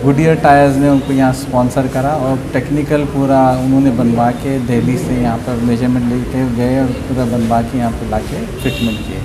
Goodyear tyres ने उनको यहाँ स्पॉन्सर करा और टेक्निकल पूरा उन्होंने बनवा के दिल्ली से यहाँ पर मेजरमेंट लेके गए और पूरा बनवा के यहाँ पर ला के फिटमेंट किए।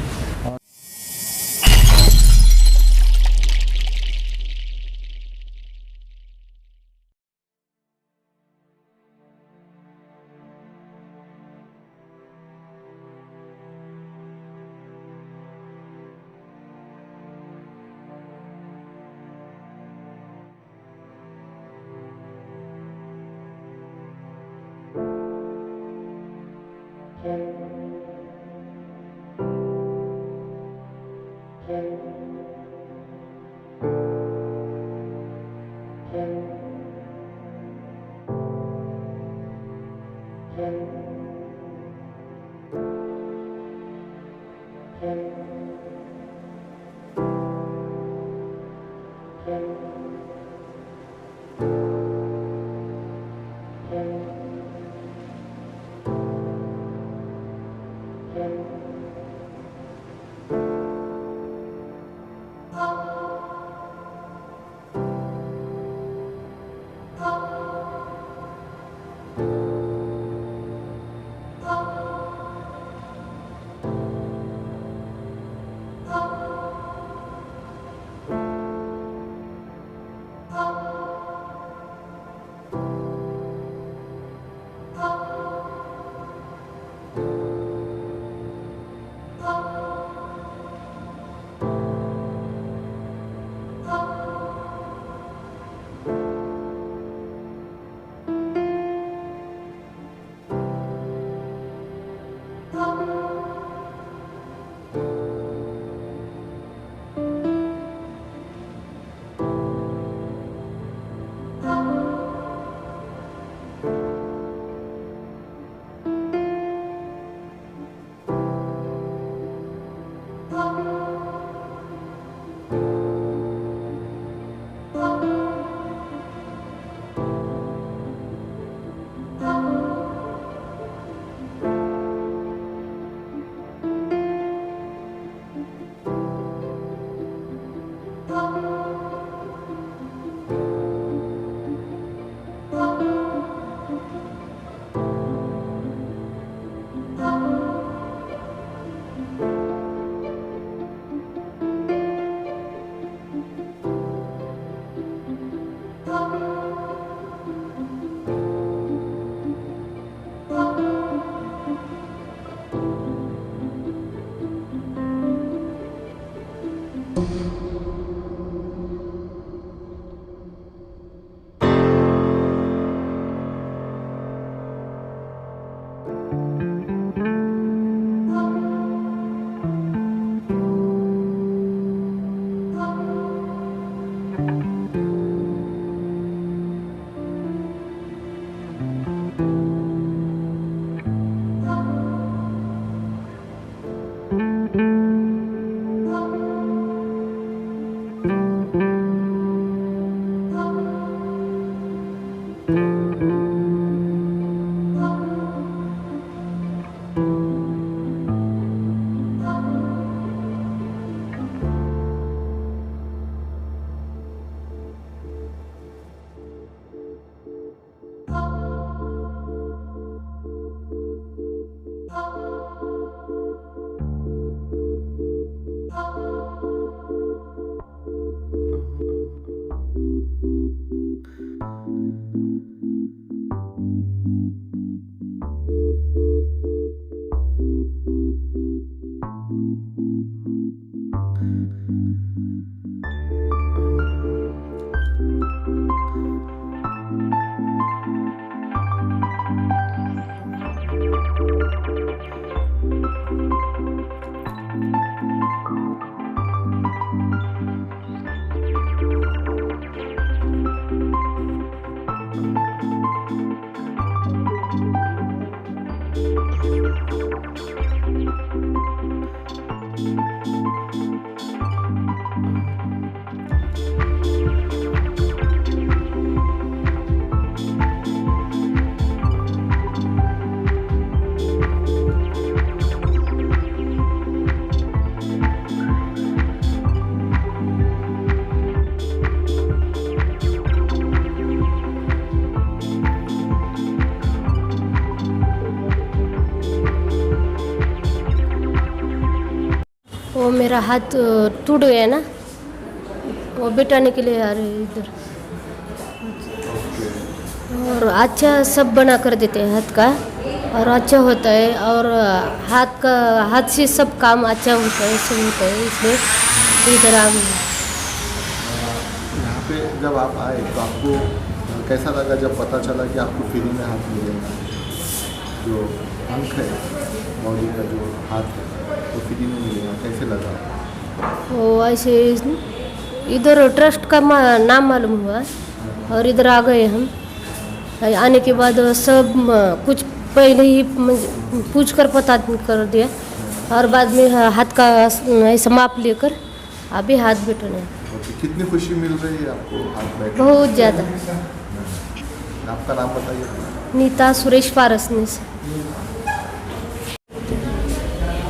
मेरा हाथ टूट गया ना, वो बिटाने के लिए आ रहे हैं इधर। और अच्छा सब बना कर देते हैं हाथ का, और अच्छा होता है, और हाथ से सब काम अच्छा होता है, सब होता है, इसलिए इधर आ गए। यहाँ पे जब आप आए तो आपको कैसा लगा जब पता चला कि आपको फ्री में हाथ मिलेगा? जो अंक है बॉडी का, जो हाथ है वो फ्री में मिलेगा, कैसे लगा? वो ऐसे इधर ट्रस्ट का नाम मालूम हुआ और इधर आ गए हम। आने के बाद सब कुछ पहले ही पूछ कर पता कर दिया, और बाद में हाथ का ऐसा माप लेकर अभी हाथ बैठने। कितनी खुशी मिल रही है आपको हाथ बैठ? बहुत ज़्यादा। आपका नाम बताइए। नीता सुरेश पारसने से।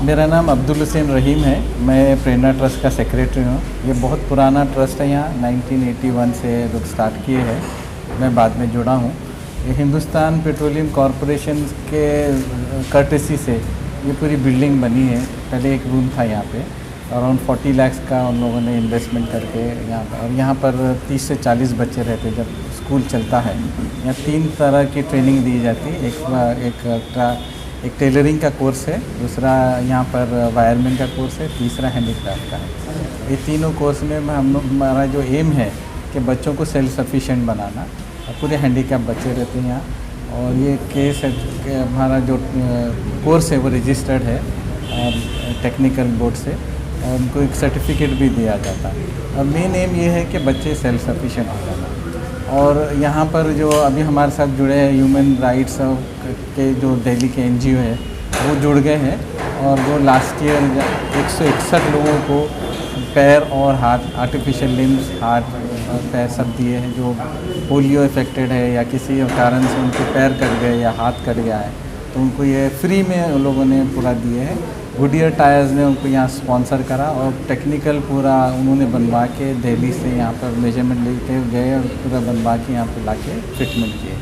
मेरा नाम अब्दुल हुसैन रहीम है। मैं प्रेरणा ट्रस्ट का सेक्रेटरी हूँ। ये बहुत पुराना ट्रस्ट है, यहाँ 1981 से लोग स्टार्ट किए हैं। मैं बाद में जुड़ा हूँ। ये हिंदुस्तान पेट्रोलियम कॉरपोरेशन के कर्टेसी से ये पूरी बिल्डिंग बनी है। पहले एक रूम था यहाँ पे, अराउंड 40 लाख का उन लोगों ने इन्वेस्टमेंट करके यहाँ पर, और यहाँ पर 30 से 40 बच्चे रहते जब स्कूल चलता है। यहाँ 3 तरह की ट्रेनिंग दी जाती है। एक टेलरिंग का कोर्स है, दूसरा यहाँ पर वायरमैन का कोर्स है, तीसरा हैंडीक्राफ्ट का है। ये तीनों कोर्स में हमारा जो एम है कि बच्चों को सेल्फ सफिशिएंट बनाना। पूरे हैंडीकैप बच्चे रहते हैं यहाँ, और ये केस है कि हमारा जो कोर्स है वो रजिस्टर्ड है टेक्निकल बोर्ड से, और उनको एक सर्टिफिकेट भी दिया जाता है। और मेन एम ये है कि बच्चे सेल्फ सफिशिएंट हो जाना। और यहाँ पर जो अभी हमारे साथ जुड़े हैं ह्यूमन राइट्स के जो दिल्ली के NGO है वो जुड़ गए हैं, और वो लास्ट ईयर 161 लोगों को पैर और हाथ, आर्टिफिशियल लिम्स, हाथ और पैर सब दिए हैं। जो पोलियो इफेक्टेड है या किसी कारण से उनके पैर कट गए या हाथ कट गया है, तो उनको ये फ्री में उन लोगों ने पूरा दिए हैं। गुडियर टायर्स ने उनको यहाँ स्पॉन्सर करा, और टेक्निकल पूरा उन्होंने बनवा के दिल्ली से यहाँ पर मेजरमेंट लेके गए और पूरा बनवा के यहाँ पर ला के फिटमेंट किए।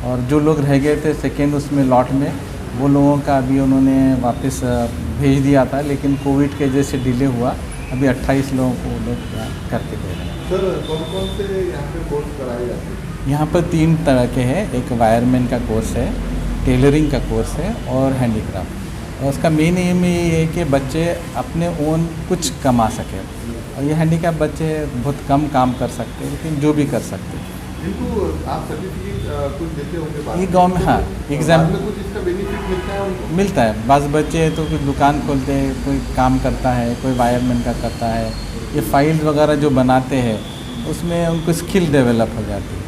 और जो लोग रह गए थे सेकेंड उसमें लॉट में, वो लोगों का अभी उन्होंने वापस भेज दिया था, लेकिन कोविड के वजह से डिले हुआ। अभी 28 लोगों को वो लोग करके दे रहे हैं। सर कौन कौन से यहाँ पे कोर्स कराए जाते हैं? यहाँ पर 3 तरह के हैं। एक वायरमैन का कोर्स है, टेलरिंग का कोर्स है, और हैंडीक्राफ्ट। और उसका मेन एम ये है कि बच्चे अपने ओन कुछ कमा सकें। और ये हैंडीकैप बच्चे बहुत कम काम कर सकते हैं, लेकिन जो भी कर सकते हैं। जिनको आप सर्टिफिकेट कुछ देते होंगे ये गाँव में, हाँ, एग्जाम कुछ इसका बेनिफिट मिलता है उनको? मिलता है। बाज़ बच्चे हैं तो कोई दुकान खोलते हैं, कोई काम करता है, कोई वायरमैन का करता है। ये फाइल्स वगैरह जो बनाते हैं उसमें उनको स्किल डेवलप हो जाती है।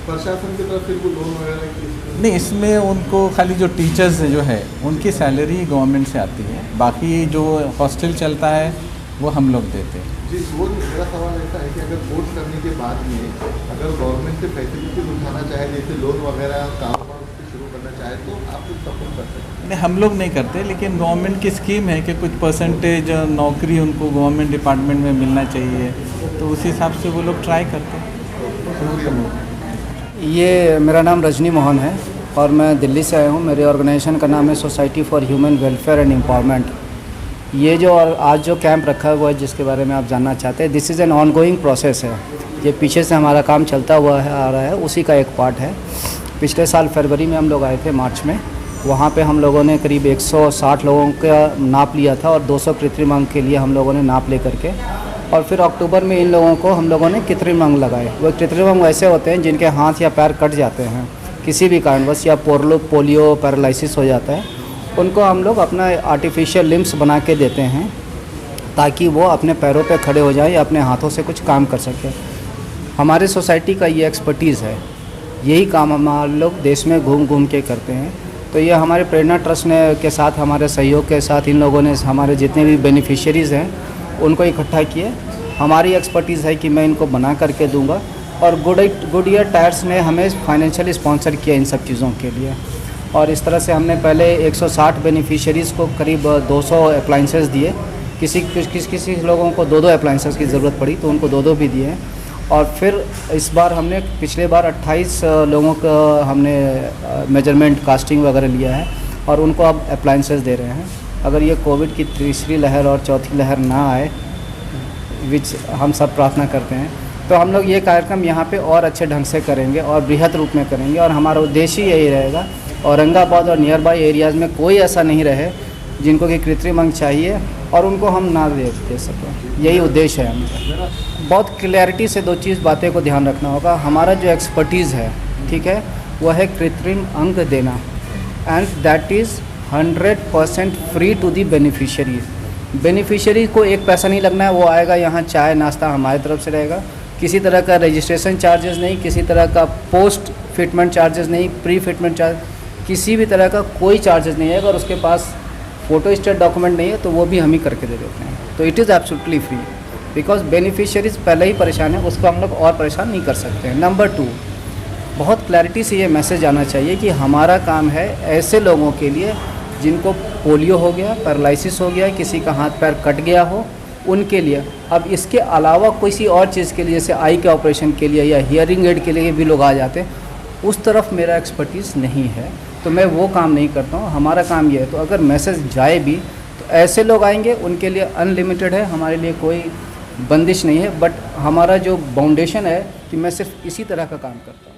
प्रशासन की तरफ से कोई लोन वगैरह नहीं, इसमें उनको खाली जो टीचर्स जो है उनकी सैलरी गवर्नमेंट से आती है, बाकी जो हॉस्टल चलता है वो हम लोग देते हैं। जी, वो मेरा सवाल ऐसा है कि अगर कोर्स करने के बाद में अगर गवर्नमेंट से फैसिलिटीज उठाना चाहे, जैसे लोन वगैरह कारोबार शुरू करना चाहे, तो आप कुछ सपोर्ट कर सकते हैं? नहीं, हम लोग नहीं करते, लेकिन गवर्नमेंट की स्कीम है कि कुछ परसेंटेज नौकरी उनको गवर्नमेंट डिपार्टमेंट में मिलना चाहिए, तो उस हिसाब से वो लोग ट्राई करते हैं। ये मेरा नाम रजनी मोहन है और मैं दिल्ली से आया हूँ। मेरे ऑर्गेनाइजेशन का नाम है society for human welfare and empowerment. ये जो आज जो कैंप रखा हुआ है जिसके बारे में आप जानना चाहते हैं, this is an ongoing process है। ये पीछे से हमारा काम चलता हुआ है आ रहा है, उसी का एक पार्ट है। पिछले साल फरवरी में हम लोग आए थे, मार्च में। वहाँ पे हम लोगों ने करीब 160 लोगों का नाप लिया था और 200 कृत्रिम अंग के लिए हम लोगों ने नाप ले करके, और फिर अक्टूबर में इन लोगों को हम लोगों ने कृत्रिम अंग लगाए। वो कृत्रिम अंग वैसे होते हैं जिनके हाथ या पैर कट जाते हैं किसी भी कारणवश, या पोलियो पैरालिसिस हो जाता है, उनको हम लोग अपना आर्टिफिशियल लिम्स बना के देते हैं ताकि वो अपने पैरों पे खड़े हो जाए या अपने हाथों से कुछ काम कर सकें। हमारे सोसाइटी का ये एक्सपर्टीज़ है, यही काम हम लोग देश में घूम घूम के करते हैं। तो ये हमारे प्रेरणा ट्रस्ट ने के साथ, हमारे सहयोग के साथ, इन लोगों ने हमारे जितने भी बेनिफिशियरीज़ हैं उनको इकट्ठा किए। हमारी एक्सपर्टीज़ है कि मैं इनको बना करके दूंगा, और गुडियर टायर्स ने हमें फाइनेंशियल स्पॉन्सर किया इन सब चीज़ों के लिए। और इस तरह से हमने पहले 160 बेनिफिशियरीज़ को करीब 200 अप्लाइंसेस दिए। किसी लोगों को 2-2 अप्लाइंसेस की ज़रूरत पड़ी तो उनको 2-2 भी दिए। और फिर इस बार हमने पिछले बार 28 लोगों का हमने मेजरमेंट कास्टिंग वगैरह लिया है और उनको अब अप्लाइंसेस दे रहे हैं। अगर ये कोविड की तीसरी लहर और चौथी लहर ना आए, विच हम सब प्रार्थना करते हैं, तो हम लोग ये कार्यक्रम यहाँ पे और अच्छे ढंग से करेंगे और बृहद रूप में करेंगे। और हमारा उद्देश्य यही रहेगा, औरंगाबाद और नियर बाई एरियाज़ में कोई ऐसा नहीं रहे जिनको कि कृत्रिम अंग चाहिए और उनको हम ना दे सकें। यही उद्देश्य है हमारा। बहुत क्लैरिटी से दो बातें को ध्यान रखना होगा। हमारा जो एक्सपर्टीज़ है, ठीक है, वह है कृत्रिम अंग देना, and that is 100% free to the beneficiary को एक पैसा नहीं लगना है। वो आएगा यहाँ, चाय नाश्ता हमारी तरफ से रहेगा, किसी तरह का रजिस्ट्रेशन चार्जेस नहीं, किसी तरह का पोस्ट फिटमेंट चार्जेस नहीं, प्री फिटमेंट चार्ज, किसी भी तरह का कोई चार्जेस नहीं है। अगर उसके पास फ़ोटो स्टेट डॉक्यूमेंट नहीं है तो वो भी हम ही करके दे देते हैं। तो it is absolutely free, because beneficiaries पहले ही परेशान है, उसको हम लोग और परेशान नहीं कर सकते हैं। नंबर 2, बहुत क्लैरिटी से ये मैसेज आना चाहिए कि हमारा काम है ऐसे लोगों के लिए जिनको पोलियो हो गया, पैरालिसिस हो गया, किसी का हाथ पैर कट गया हो, उनके लिए। अब इसके अलावा किसी और चीज़ के लिए, जैसे आई के ऑपरेशन के लिए या हियरिंग एड के लिए भी लोग आ जाते हैं, उस तरफ मेरा एक्सपर्टीज़ नहीं है, तो मैं वो काम नहीं करता हूँ। हमारा काम ये है, तो अगर मैसेज जाए भी तो ऐसे लोग आएंगे, उनके लिए अनलिमिटेड है, हमारे लिए कोई बंदिश नहीं है। बट हमारा जो बाउंडेशन है कि मैं सिर्फ इसी तरह का काम करता हूँ।